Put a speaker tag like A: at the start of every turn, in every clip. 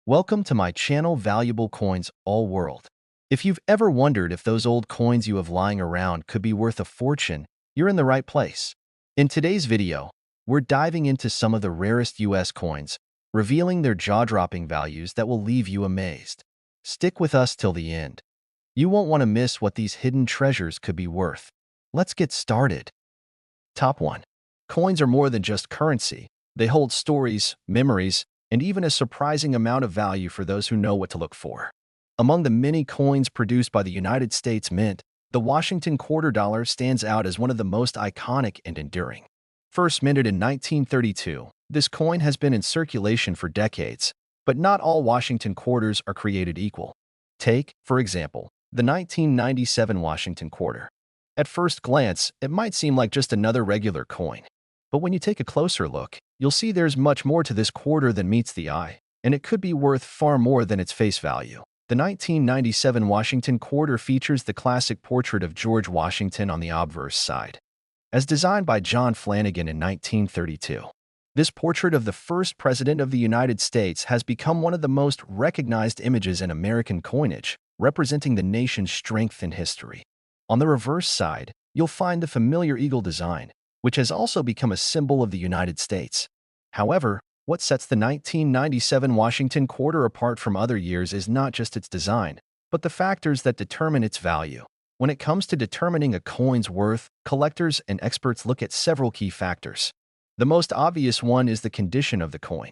A: Welcome to my channel Valuable Coins All World. If you've ever wondered if those old coins you have lying around could be worth a fortune, you're in the right place. In today's video, we're diving into some of the rarest US coins, revealing their jaw-dropping values that will leave you amazed. Stick with us till the end. You won't want to miss what these hidden treasures could be worth. Let's get started. Top 1. Coins are more than just currency. They hold stories, memories, and even a surprising amount of value for those who know what to look for. Among the many coins produced by the United States Mint, the Washington quarter dollar stands out as one of the most iconic and enduring. First minted in 1932, this coin has been in circulation for decades, but not all Washington quarters are created equal. Take, for example, the 1997 Washington quarter. At first glance, it might seem like just another regular coin. But when you take a closer look, you'll see there's much more to this quarter than meets the eye, and it could be worth far more than its face value. The 1997 Washington quarter features the classic portrait of George Washington on the obverse side, as designed by John Flanagan in 1932. This portrait of the first president of the United States has become one of the most recognized images in American coinage, representing the nation's strength and history. On the reverse side, you'll find the familiar eagle design, which has also become a symbol of the United States. However, what sets the 1997 Washington quarter apart from other years is not just its design, but the factors that determine its value. When it comes to determining a coin's worth, collectors and experts look at several key factors. The most obvious one is the condition of the coin.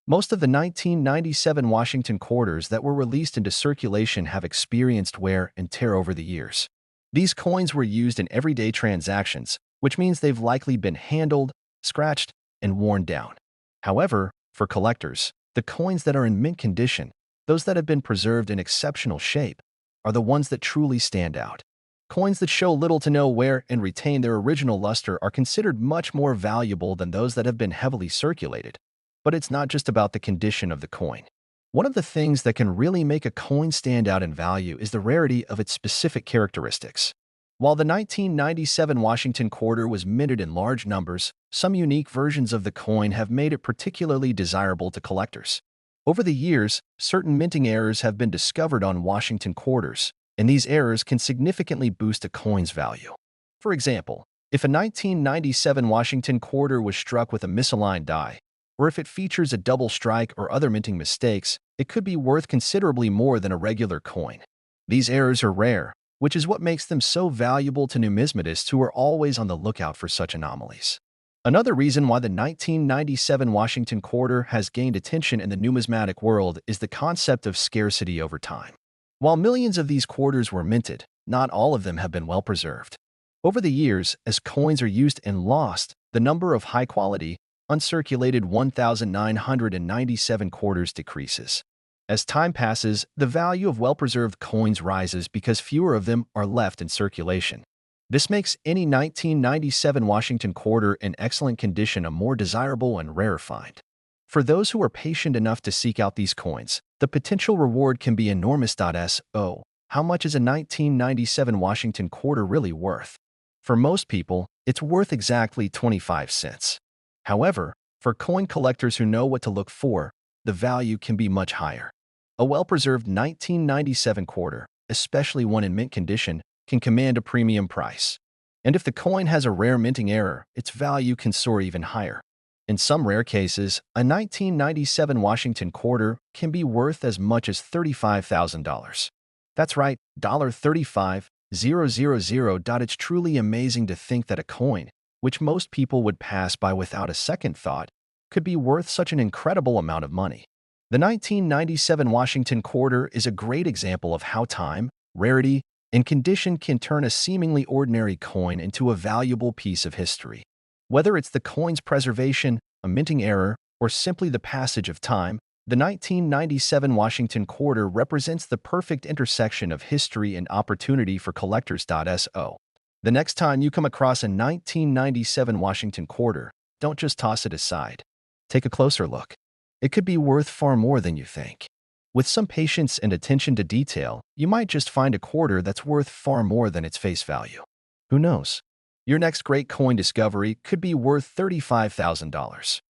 A: Most of the 1997 Washington quarters that were released into circulation have experienced wear and tear over the years. These coins were used in everyday transactions, which means they've likely been handled, scratched, and worn down. However, for collectors, the coins that are in mint condition, those that have been preserved in exceptional shape, are the ones that truly stand out. Coins that show little to no wear and retain their original luster are considered much more valuable than those that have been heavily circulated. But it's not just about the condition of the coin. One of the things that can really make a coin stand out in value is the rarity of its specific characteristics. While the 1997 Washington quarter was minted in large numbers, some unique versions of the coin have made it particularly desirable to collectors. Over the years, certain minting errors have been discovered on Washington quarters, and these errors can significantly boost a coin's value. For example, if a 1997 Washington quarter was struck with a misaligned die, or if it features a double strike or other minting mistakes, it could be worth considerably more than a regular coin. These errors are rare, which is what makes them so valuable to numismatists who are always on the lookout for such anomalies. Another reason why the 1997 Washington quarter has gained attention in the numismatic world is the concept of scarcity over time. While millions of these quarters were minted, not all of them have been well preserved. Over the years, as coins are used and lost, the number of high-quality, uncirculated 1,997 quarters decreases. As time passes, the value of well-preserved coins rises because fewer of them are left in circulation. This makes any 1997 Washington quarter in excellent condition a more desirable and rare find. For those who are patient enough to seek out these coins, the potential reward can be enormous. So, how much is a 1997 Washington quarter really worth? For most people, it's worth exactly 25 cents. However, for coin collectors who know what to look for, the value can be much higher. A well-preserved 1997 quarter, especially one in mint condition, can command a premium price. And if the coin has a rare minting error, its value can soar even higher. In some rare cases, a 1997 Washington quarter can be worth as much as $35,000. That's right, $35,000. It's truly amazing to think that a coin, which most people would pass by without a second thought, could be worth such an incredible amount of money. The 1997 Washington quarter is a great example of how time, rarity, and condition can turn a seemingly ordinary coin into a valuable piece of history. Whether it's the coin's preservation, a minting error, or simply the passage of time, the 1997 Washington quarter represents the perfect intersection of history and opportunity for collectors. So, the next time you come across a 1997 Washington quarter, don't just toss it aside. Take a closer look. It could be worth far more than you think. With some patience and attention to detail, you might just find a quarter that's worth far more than its face value. Who knows? Your next great coin discovery could be worth $35,000.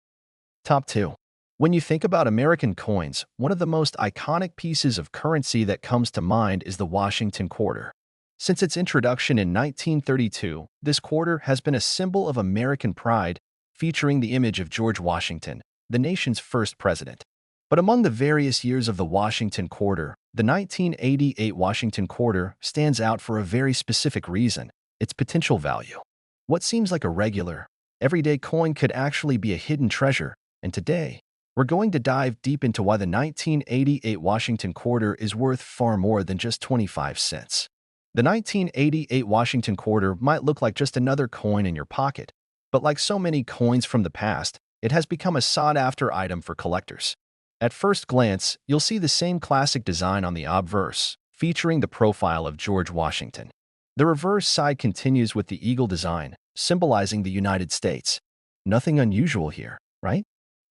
A: Top 2. When you think about American coins, one of the most iconic pieces of currency that comes to mind is the Washington quarter. Since its introduction in 1932, this quarter has been a symbol of American pride, featuring the image of George Washington, the nation's first president. But among the various years of the Washington quarter, the 1988 Washington quarter stands out for a very specific reason: its potential value. What seems like a regular, everyday coin could actually be a hidden treasure, and today, we're going to dive deep into why the 1988 Washington quarter is worth far more than just 25 cents. The 1988 Washington quarter might look like just another coin in your pocket, but like so many coins from the past, it has become a sought-after item for collectors. At first glance, you'll see the same classic design on the obverse, featuring the profile of George Washington. The reverse side continues with the eagle design, symbolizing the United States. Nothing unusual here, right?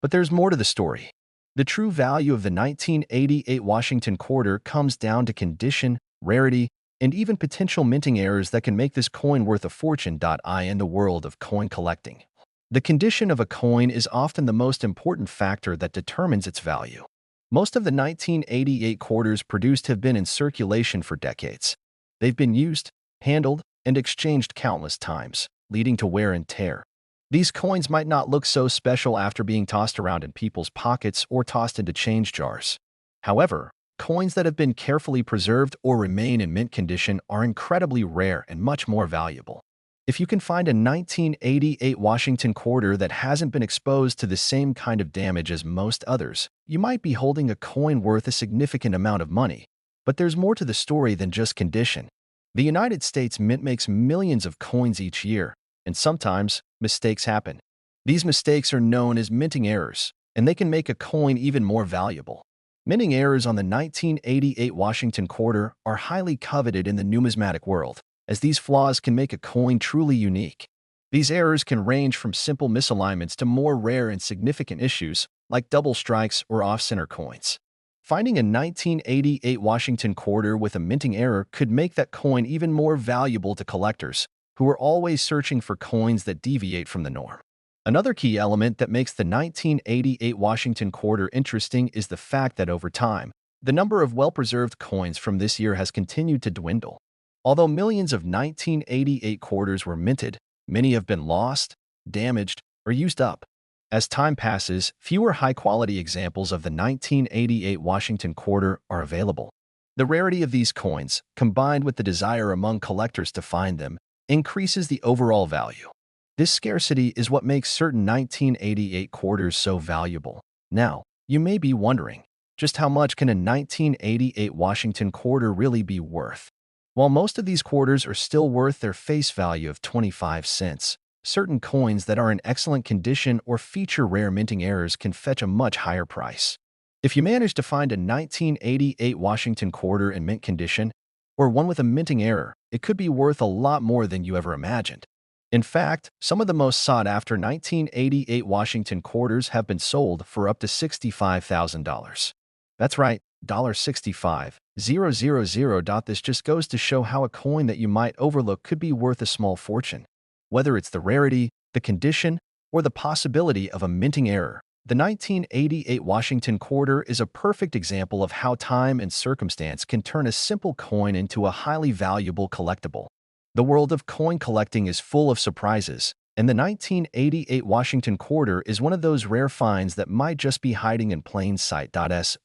A: But there's more to the story. The true value of the 1988 Washington quarter comes down to condition, rarity, and even potential minting errors that can make this coin worth a fortune. In the world of coin collecting, the condition of a coin is often the most important factor that determines its value. Most of the 1988 quarters produced have been in circulation for decades. They've been used, handled, and exchanged countless times, leading to wear and tear. These coins might not look so special after being tossed around in people's pockets or tossed into change jars. However, coins that have been carefully preserved or remain in mint condition are incredibly rare and much more valuable. If you can find a 1988 Washington quarter that hasn't been exposed to the same kind of damage as most others, you might be holding a coin worth a significant amount of money. But there's more to the story than just condition. The United States Mint makes millions of coins each year, and sometimes mistakes happen. These mistakes are known as minting errors, and they can make a coin even more valuable. Minting errors on the 1988 Washington quarter are highly coveted in the numismatic world, as these flaws can make a coin truly unique. These errors can range from simple misalignments to more rare and significant issues, like double strikes or off-center coins. Finding a 1988 Washington quarter with a minting error could make that coin even more valuable to collectors, who are always searching for coins that deviate from the norm. Another key element that makes the 1988 Washington quarter interesting is the fact that over time, the number of well-preserved coins from this year has continued to dwindle. Although millions of 1988 quarters were minted, many have been lost, damaged, or used up. As time passes, fewer high-quality examples of the 1988 Washington quarter are available. The rarity of these coins, combined with the desire among collectors to find them, increases the overall value. This scarcity is what makes certain 1988 quarters so valuable. Now, you may be wondering, just how much can a 1988 Washington quarter really be worth? While most of these quarters are still worth their face value of 25 cents, certain coins that are in excellent condition or feature rare minting errors can fetch a much higher price. If you manage to find a 1988 Washington quarter in mint condition, or one with a minting error, it could be worth a lot more than you ever imagined. In fact, some of the most sought-after 1988 Washington quarters have been sold for up to $65,000. That's right, $65,000. This just goes to show how a coin that you might overlook could be worth a small fortune. Whether it's the rarity, the condition, or the possibility of a minting error, the 1988 Washington quarter is a perfect example of how time and circumstance can turn a simple coin into a highly valuable collectible. The world of coin collecting is full of surprises, and the 1988 Washington quarter is one of those rare finds that might just be hiding in plain sight.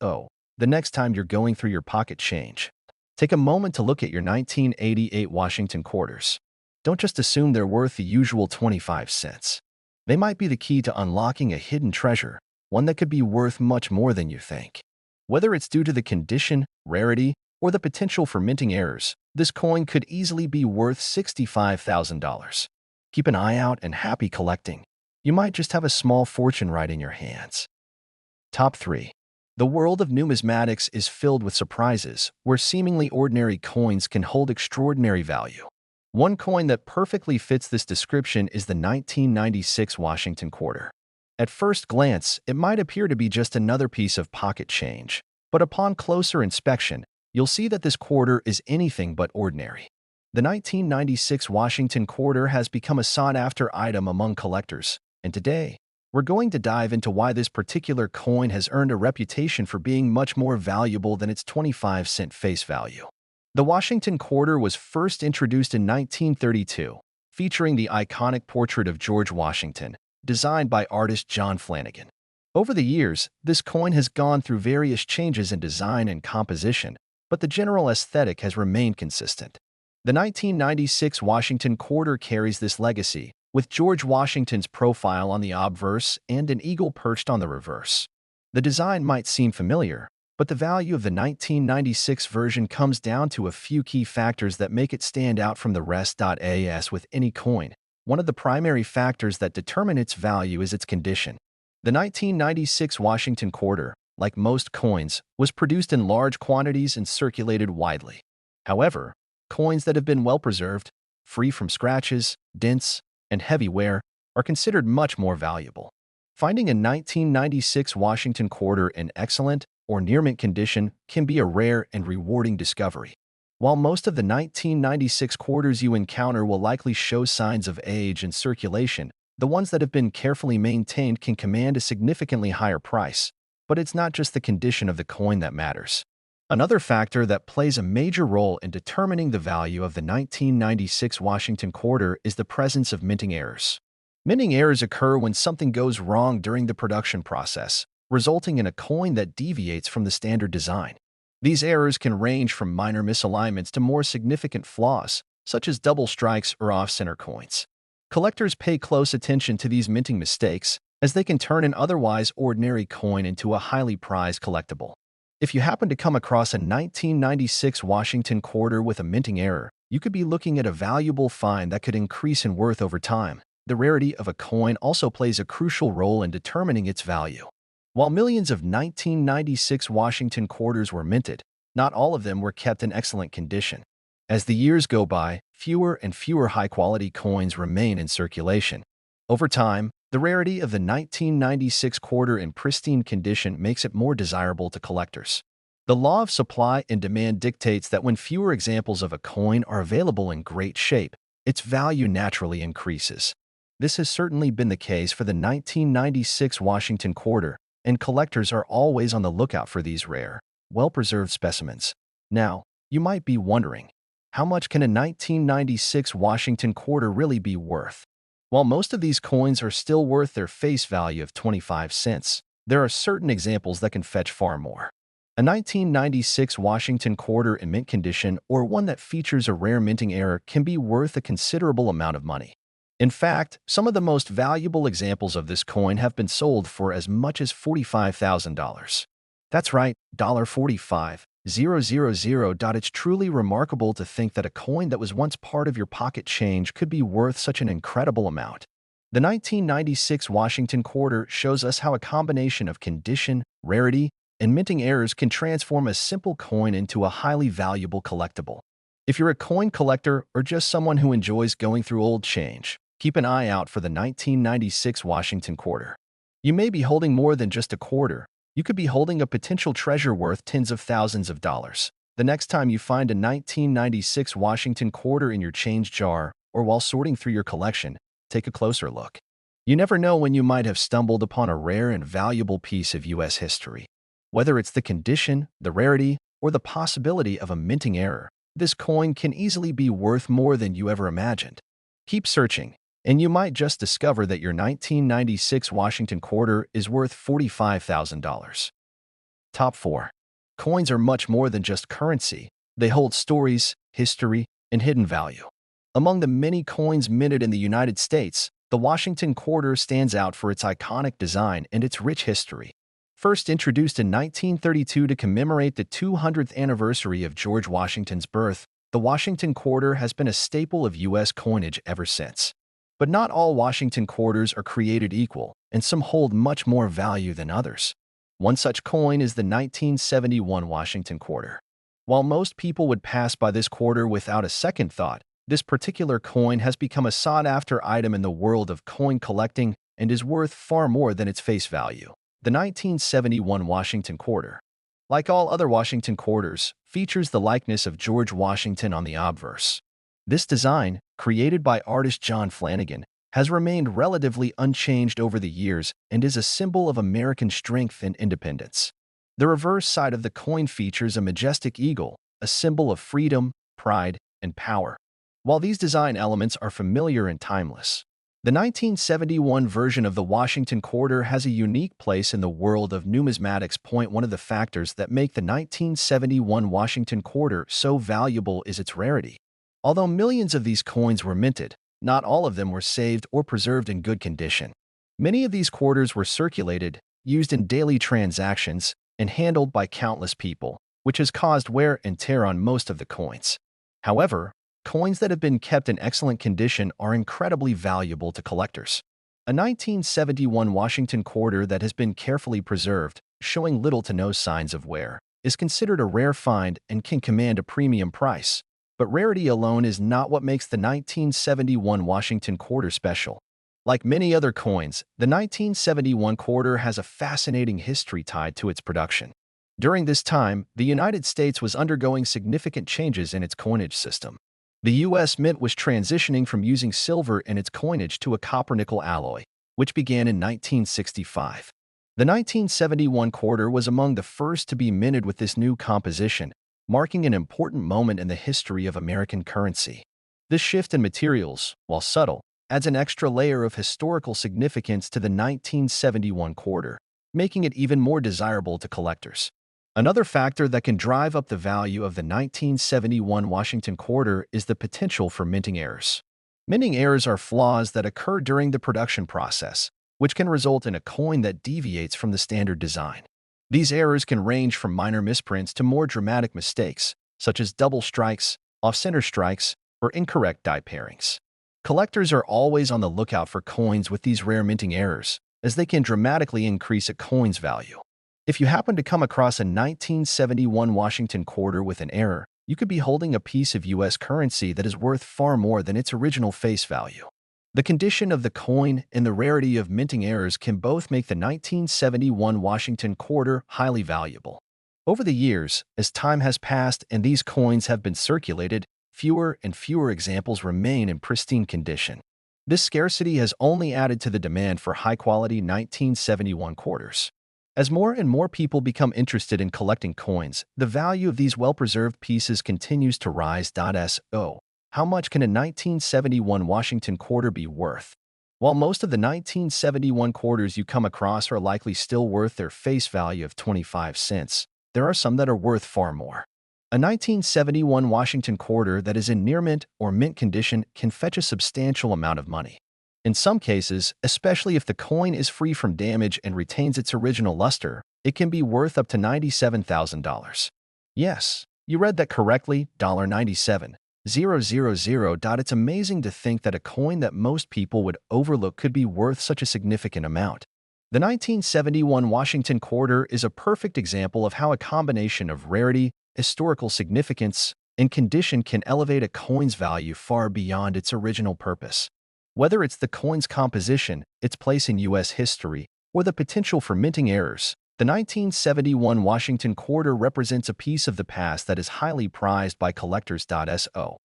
A: So, the next time you're going through your pocket change, take a moment to look at your 1988 Washington quarters. Don't just assume they're worth the usual 25 cents. They might be the key to unlocking a hidden treasure, one that could be worth much more than you think. Whether it's due to the condition, rarity, or the potential for minting errors, this coin could easily be worth $65,000. Keep an eye out and happy collecting. You might just have a small fortune right in your hands. Top 3. The world of numismatics is filled with surprises, where seemingly ordinary coins can hold extraordinary value. One coin that perfectly fits this description is the 1996 Washington quarter. At first glance, it might appear to be just another piece of pocket change, but upon closer inspection, you'll see that this quarter is anything but ordinary. The 1996 Washington quarter has become a sought-after item among collectors, and today, we're going to dive into why this particular coin has earned a reputation for being much more valuable than its 25-cent face value. The Washington quarter was first introduced in 1932, featuring the iconic portrait of George Washington, designed by artist John Flanagan. Over the years, this coin has gone through various changes in design and composition, but the general aesthetic has remained consistent. The 1996 Washington quarter carries this legacy, with George Washington's profile on the obverse and an eagle perched on the reverse. The design might seem familiar, but the value of the 1996 version comes down to a few key factors that make it stand out from the rest. As with any coin, one of the primary factors that determine its value is its condition. The 1996 Washington quarter, like most coins, was produced in large quantities and circulated widely. However, coins that have been well preserved, free from scratches, dents, and heavy wear, are considered much more valuable. Finding a 1996 Washington quarter in excellent or near-mint condition can be a rare and rewarding discovery. While most of the 1996 quarters you encounter will likely show signs of age and circulation, the ones that have been carefully maintained can command a significantly higher price. But it's not just the condition of the coin that matters. Another factor that plays a major role in determining the value of the 1996 Washington quarter is the presence of minting errors. Minting errors occur when something goes wrong during the production process, resulting in a coin that deviates from the standard design. These errors can range from minor misalignments to more significant flaws, such as double strikes or off-center coins. Collectors pay close attention to these minting mistakes, as they can turn an otherwise ordinary coin into a highly prized collectible. If you happen to come across a 1996 Washington quarter with a minting error, you could be looking at a valuable find that could increase in worth over time. The rarity of a coin also plays a crucial role in determining its value. While millions of 1996 Washington quarters were minted, not all of them were kept in excellent condition. As the years go by, fewer and fewer high-quality coins remain in circulation. Over time, the rarity of the 1996 quarter in pristine condition makes it more desirable to collectors. The law of supply and demand dictates that when fewer examples of a coin are available in great shape, its value naturally increases. This has certainly been the case for the 1996 Washington quarter, and collectors are always on the lookout for these rare, well-preserved specimens. Now, you might be wondering, how much can a 1996 Washington quarter really be worth? While most of these coins are still worth their face value of 25 cents, there are certain examples that can fetch far more. A 1996 Washington quarter in mint condition or one that features a rare minting error can be worth a considerable amount of money. In fact, some of the most valuable examples of this coin have been sold for as much as $45,000. That's right, $45,000. It's truly remarkable to think that a coin that was once part of your pocket change could be worth such an incredible amount. The 1996 Washington quarter shows us how a combination of condition, rarity, and minting errors can transform a simple coin into a highly valuable collectible. If you're a coin collector or just someone who enjoys going through old change, keep an eye out for the 1996 Washington quarter. You may be holding more than just a quarter. You could be holding a potential treasure worth tens of thousands of dollars. The next time you find a 1996 Washington quarter in your change jar or while sorting through your collection, take a closer look. You never know when you might have stumbled upon a rare and valuable piece of U.S. history. Whether it's the condition, the rarity, or the possibility of a minting error, this coin can easily be worth more than you ever imagined. Keep searching, and you might just discover that your 1996 Washington quarter is worth $45,000. Top 4. Coins are much more than just currency. They hold stories, history, and hidden value. Among the many coins minted in the United States, the Washington quarter stands out for its iconic design and its rich history. First introduced in 1932 to commemorate the 200th anniversary of George Washington's birth, the Washington quarter has been a staple of U.S. coinage ever since. But not all Washington quarters are created equal, and some hold much more value than others. One such coin is the 1971 Washington quarter. While most people would pass by this quarter without a second thought, this particular coin has become a sought-after item in the world of coin collecting and is worth far more than its face value. The 1971 Washington quarter, like all other Washington quarters, features the likeness of George Washington on the obverse. This design, created by artist John Flanagan, has remained relatively unchanged over the years and is a symbol of American strength and independence. The reverse side of the coin features a majestic eagle, a symbol of freedom, pride, and power. While these design elements are familiar and timeless, the 1971 version of the Washington Quarter has a unique place in the world of numismatics. One of the factors that make the 1971 Washington Quarter so valuable is its rarity. Although millions of these coins were minted, not all of them were saved or preserved in good condition. Many of these quarters were circulated, used in daily transactions, and handled by countless people, which has caused wear and tear on most of the coins. However, coins that have been kept in excellent condition are incredibly valuable to collectors. A 1971 Washington Quarter that has been carefully preserved, showing little to no signs of wear, is considered a rare find and can command a premium price. But rarity alone is not what makes the 1971 Washington Quarter special. Like many other coins, the 1971 quarter has a fascinating history tied to its production. During this time, the United States was undergoing significant changes in its coinage system. The U.S. Mint was transitioning from using silver in its coinage to a copper-nickel alloy, which began in 1965. The 1971 quarter was among the first to be minted with this new composition, marking an important moment in the history of American currency. This shift in materials, while subtle, adds an extra layer of historical significance to the 1971 quarter, making it even more desirable to collectors. Another factor that can drive up the value of the 1971 Washington Quarter is the potential for minting errors. Minting errors are flaws that occur during the production process, which can result in a coin that deviates from the standard design. These errors can range from minor misprints to more dramatic mistakes, such as double strikes, off-center strikes, or incorrect die pairings. Collectors are always on the lookout for coins with these rare minting errors, as they can dramatically increase a coin's value. If you happen to come across a 1971 Washington Quarter with an error, you could be holding a piece of U.S. currency that is worth far more than its original face value. The condition of the coin and the rarity of minting errors can both make the 1971 Washington Quarter highly valuable. Over the years, as time has passed and these coins have been circulated, fewer and fewer examples remain in pristine condition. This scarcity has only added to the demand for high-quality 1971 quarters. As more and more people become interested in collecting coins, the value of these well-preserved pieces continues to rise. So, how much can a 1971 Washington Quarter be worth? While most of the 1971 quarters you come across are likely still worth their face value of 25 cents, there are some that are worth far more. A 1971 Washington Quarter that is in near mint or mint condition can fetch a substantial amount of money. In some cases, especially if the coin is free from damage and retains its original luster, it can be worth up to $97,000. Yes, you read that correctly, $97,000. It's amazing to think that a coin that most people would overlook could be worth such a significant amount. The 1971 Washington Quarter is a perfect example of how a combination of rarity, historical significance, and condition can elevate a coin's value far beyond its original purpose. Whether it's the coin's composition, its place in U.S. history, or the potential for minting errors, the 1971 Washington Quarter represents a piece of the past that is highly prized by collectors. So,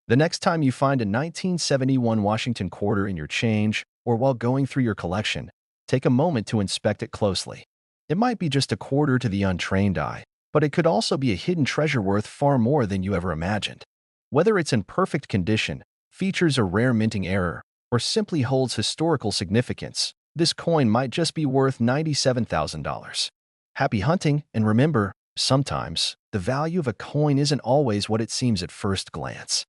A: the next time you find a 1971 Washington Quarter in your change or while going through your collection, take a moment to inspect it closely. It might be just a quarter to the untrained eye, but it could also be a hidden treasure worth far more than you ever imagined. Whether it's in perfect condition, features a rare minting error, or simply holds historical significance, this coin might just be worth $97,000. Happy hunting, and remember, sometimes, the value of a coin isn't always what it seems at first glance.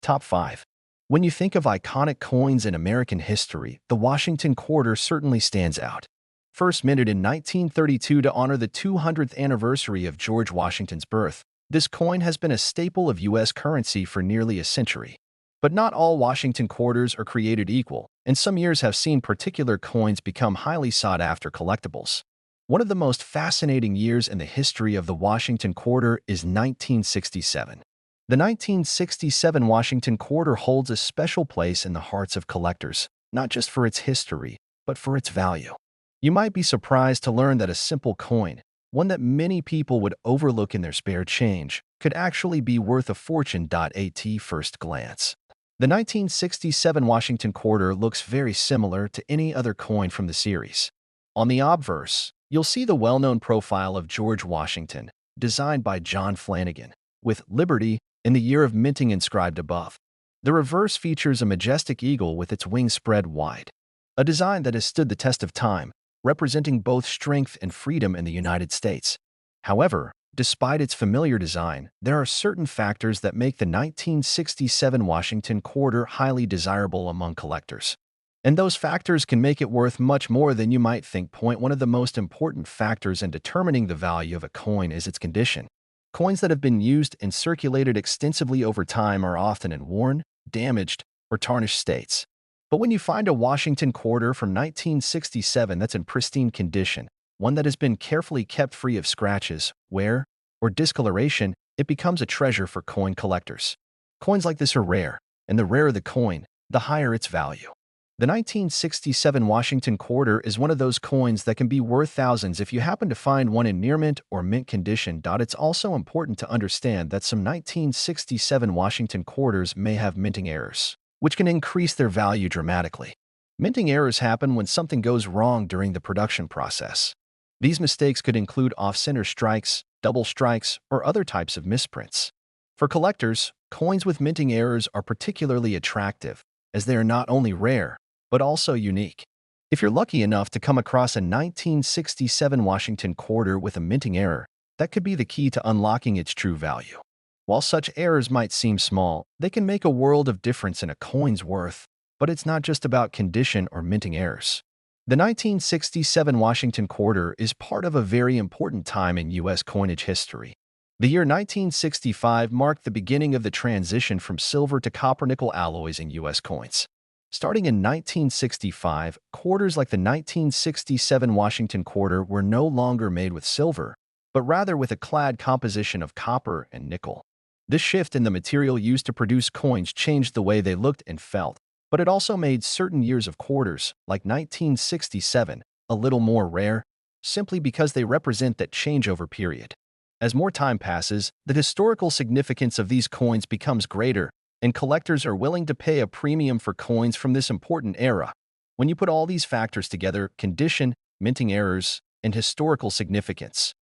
A: Top 5. When you think of iconic coins in American history, the Washington Quarter certainly stands out. First minted in 1932 to honor the 200th anniversary of George Washington's birth, this coin has been a staple of U.S. currency for nearly a century. But not all Washington Quarters are created equal, and some years have seen particular coins become highly sought-after collectibles. One of the most fascinating years in the history of the Washington Quarter is 1967. The 1967 Washington Quarter holds a special place in the hearts of collectors, not just for its history, but for its value. You might be surprised to learn that a simple coin, one that many people would overlook in their spare change, could actually be worth a fortune. At first glance, The 1967 Washington quarter looks very similar to any other coin from the series. On the obverse, you'll see the well-known profile of George Washington, designed by John Flanagan, with Liberty in the year of minting inscribed above. The reverse features a majestic eagle with its wings spread wide, a design that has stood the test of time, representing both strength and freedom in the United States. However, despite its familiar design, there are certain factors that make the 1967 Washington quarter highly desirable among collectors. And those factors can make it worth much more than you might think. Point one of the most important factors in determining the value of a coin is its condition. Coins that have been used and circulated extensively over time are often in worn, damaged, or tarnished states. But when you find a Washington quarter from 1967 that's in pristine condition, one that has been carefully kept free of scratches, wear, or discoloration, it becomes a treasure for coin collectors. Coins like this are rare, and the rarer the coin, the higher its value. The 1967 Washington quarter is one of those coins that can be worth thousands if you happen to find one in near mint or mint condition. It's also important to understand that some 1967 Washington quarters may have minting errors, which can increase their value dramatically. Minting errors happen when something goes wrong during the production process. These mistakes could include off-center strikes, double strikes, or other types of misprints. For collectors, coins with minting errors are particularly attractive, as they are not only rare, but also unique. If you're lucky enough to come across a 1967 Washington quarter with a minting error, that could be the key to unlocking its true value. While such errors might seem small, they can make a world of difference in a coin's worth, but it's not just about condition or minting errors. The 1967 Washington quarter is part of a very important time in U.S. coinage history. The year 1965 marked the beginning of the transition from silver to copper-nickel alloys in U.S. coins. Starting in 1965, quarters like the 1967 Washington quarter were no longer made with silver, but rather with a clad composition of copper and nickel. This shift in the material used to produce coins changed the way they looked and felt, but it also made certain years of quarters, like 1967, a little more rare, simply because they represent that changeover period. As more time passes, the historical significance of these coins becomes greater, and collectors are willing to pay a premium for coins from this important era. When you put all these factors together, condition, minting errors, and historical significance,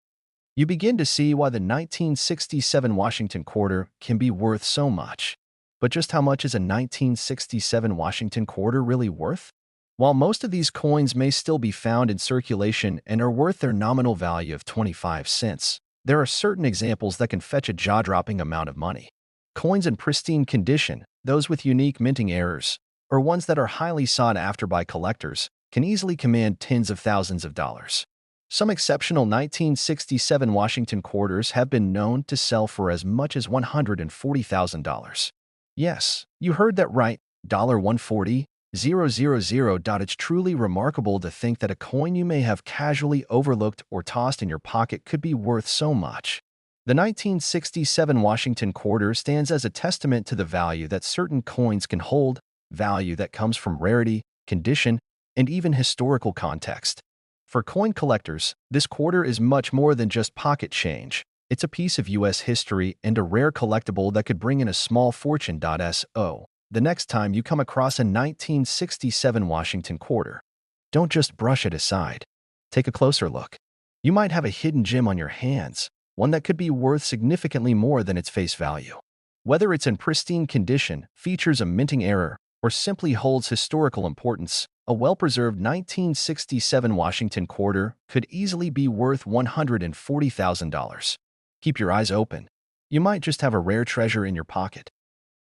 A: you begin to see why the 1967 Washington quarter can be worth so much. But just how much is a 1967 Washington quarter really worth? While most of these coins may still be found in circulation and are worth their nominal value of 25 cents, there are certain examples that can fetch a jaw-dropping amount of money. Coins in pristine condition, those with unique minting errors, or ones that are highly sought after by collectors, can easily command tens of thousands of dollars. Some exceptional 1967 Washington quarters have been known to sell for as much as $140,000. Yes, you heard that right, $140,000. It's truly remarkable to think that a coin you may have casually overlooked or tossed in your pocket could be worth so much. The 1967 Washington quarter stands as a testament to the value that certain coins can hold, value that comes from rarity, condition, and even historical context. For coin collectors, this quarter is much more than just pocket change. It's a piece of U.S. history and a rare collectible that could bring in a small fortune. So, the next time you come across a 1967 Washington quarter, don't just brush it aside. Take a closer look. You might have a hidden gem on your hands, one that could be worth significantly more than its face value. Whether it's in pristine condition, features a minting error, or simply holds historical importance, a well-preserved 1967 Washington quarter could easily be worth $140,000. Keep your eyes open. You might just have a rare treasure in your pocket.